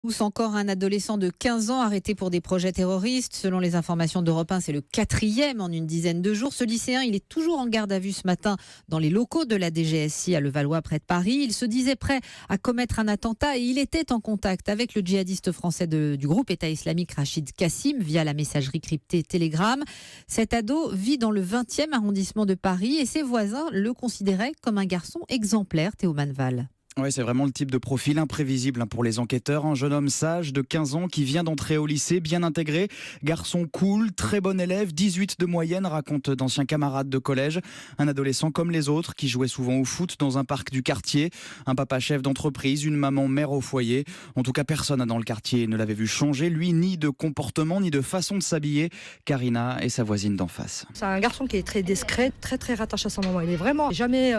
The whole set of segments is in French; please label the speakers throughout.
Speaker 1: Tous encore un adolescent de 15 ans arrêté pour des projets terroristes. Selon les informations d'Europe 1, c'est le 4e en une dizaine de jours. Ce lycéen, il est toujours en garde à vue ce matin dans les locaux de la DGSI à Levallois près de Paris. Il se disait prêt à commettre un attentat et il était en contact avec le djihadiste français du groupe État islamique Rachid Kassim via la messagerie cryptée Telegram. Cet ado vit dans le 20e arrondissement de Paris et ses voisins le considéraient comme un garçon exemplaire, Théo Manval.
Speaker 2: Oui, c'est vraiment le type de profil imprévisible pour les enquêteurs. Un jeune homme sage de 15 ans qui vient d'entrer au lycée, bien intégré. Garçon cool, très bon élève, 18 de moyenne, racontent d'anciens camarades de collège. Un adolescent comme les autres qui jouait souvent au foot dans un parc du quartier. Un papa chef d'entreprise, une maman mère au foyer. En tout cas, personne dans le quartier ne l'avait vu changer, lui, ni de comportement, ni de façon de s'habiller. Karina est sa voisine d'en face.
Speaker 3: C'est un garçon qui est très discret, très rattaché à sa maman. Il est vraiment jamais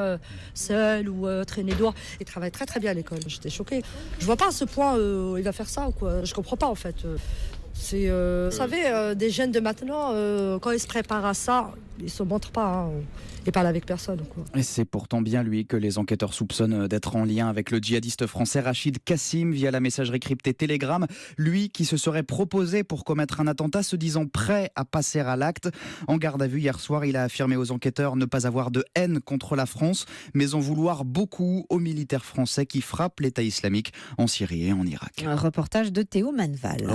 Speaker 3: seul ou traîné dehors. Il travaille très bien à l'école. J'étais choquée. Je vois pas à ce point il va faire ça ou quoi. Je comprends pas en fait. Vous savez, des jeunes de maintenant, quand ils se préparent à ça, ils se montrent pas. Ils parlent avec personne. Quoi.
Speaker 2: Et c'est pourtant bien lui que les enquêteurs soupçonnent d'être en lien avec le djihadiste français Rachid Kassim via la messagerie cryptée Telegram. Lui qui se serait proposé pour commettre un attentat, se disant prêt à passer à l'acte. En garde à vue hier soir, il a affirmé aux enquêteurs ne pas avoir de haine contre la France, mais en vouloir beaucoup aux militaires français qui frappent l'État islamique en Syrie et en Irak.
Speaker 1: Un reportage de Théo Manval.